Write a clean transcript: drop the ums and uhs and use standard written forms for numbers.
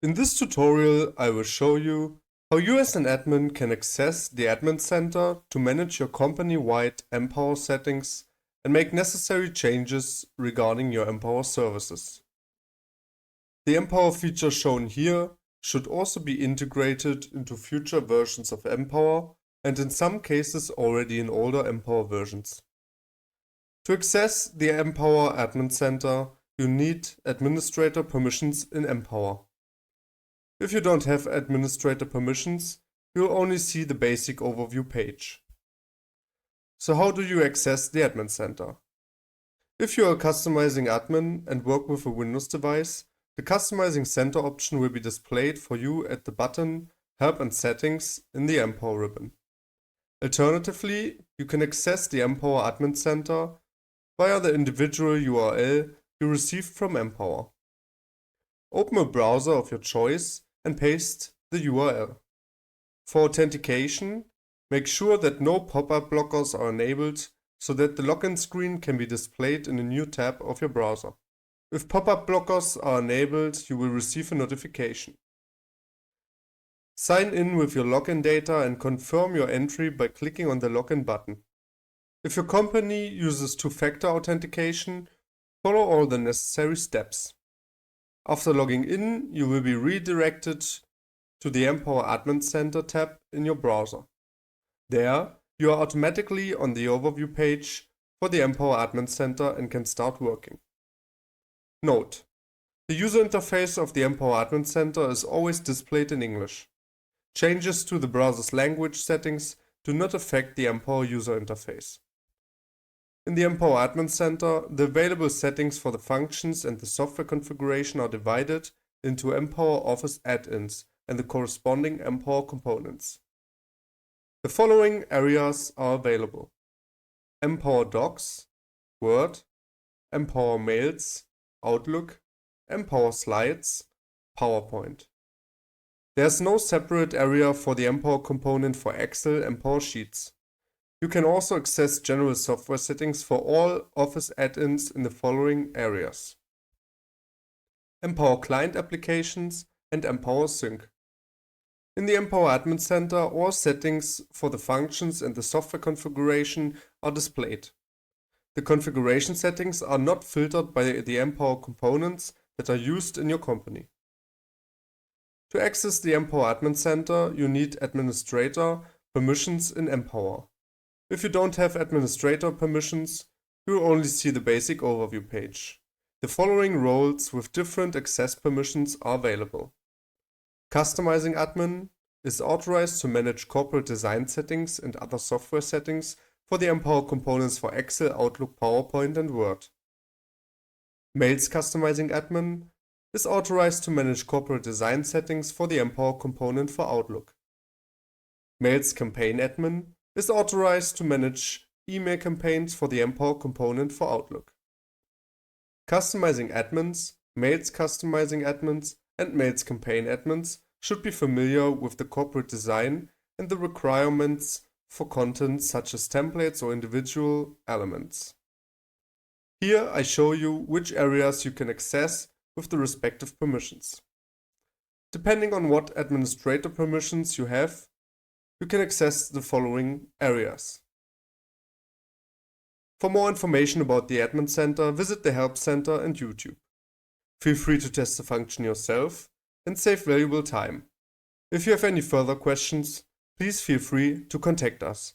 In this tutorial, I will show you how you as an admin can access the Admin Center to manage your company-wide Empower settings and make necessary changes regarding your Empower services. The Empower feature shown here should also be integrated into future versions of Empower and in some cases already in older Empower versions. To access the Empower Admin Center, you need administrator permissions in Empower. If you don't have administrator permissions, you'll only see the basic overview page. So how do you access the Admin Center? If you are a customizing admin and work with a Windows device, the Customizing Center option will be displayed for you at the button Help and Settings in the Empower ribbon. Alternatively, you can access the Empower Admin Center via the individual URL you received from Empower. Open a browser of your choice and paste the URL. For authentication, make sure that no pop-up blockers are enabled so that the login screen can be displayed in a new tab of your browser. If pop-up blockers are enabled, you will receive a notification. Sign in with your login data and confirm your entry by clicking on the login button. If your company uses two-factor authentication, follow all the necessary steps. After logging in, you will be redirected to the Empower Admin Center tab in your browser. There, you are automatically on the overview page for the Empower Admin Center and can start working. Note: the user interface of the Empower Admin Center is always displayed in English. Changes to the browser's language settings do not affect the Empower user interface. In the Empower Admin Center, the available settings for the functions and the software configuration are divided into Empower Office add-ins and the corresponding Empower components. The following areas are available: Empower Docs, Word, Empower Mails, Outlook, Empower Slides, PowerPoint. There's no separate area for the Empower component for Excel Empower Sheets. You can also access general software settings for all Office add-ins in the following areas: Empower Client Applications and Empower Sync. In the Empower Admin Center, all settings for the functions and the software configuration are displayed. The configuration settings are not filtered by the Empower components that are used in your company. To access the Empower Admin Center, you need administrator permissions in Empower. If you don't have administrator permissions, you will only see the basic overview page. The following roles with different access permissions are available. Customizing admin is authorized to manage corporate design settings and other software settings for the Empower components for Excel, Outlook, PowerPoint, and Word. Mails Customizing admin is authorized to manage corporate design settings for the Empower component for Outlook. Mails Campaign admin is authorized to manage email campaigns for the Empower component for Outlook. Customizing admins, Mails Customizing admins, and Mails Campaign admins should be familiar with the corporate design and the requirements for content such as templates or individual elements. Here I show you which areas you can access with the respective permissions. Depending on what administrator permissions you have, you can access the following areas. For more information about the Admin Center, visit the Help Center and YouTube. Feel free to test the function yourself and save valuable time. If you have any further questions, please feel free to contact us.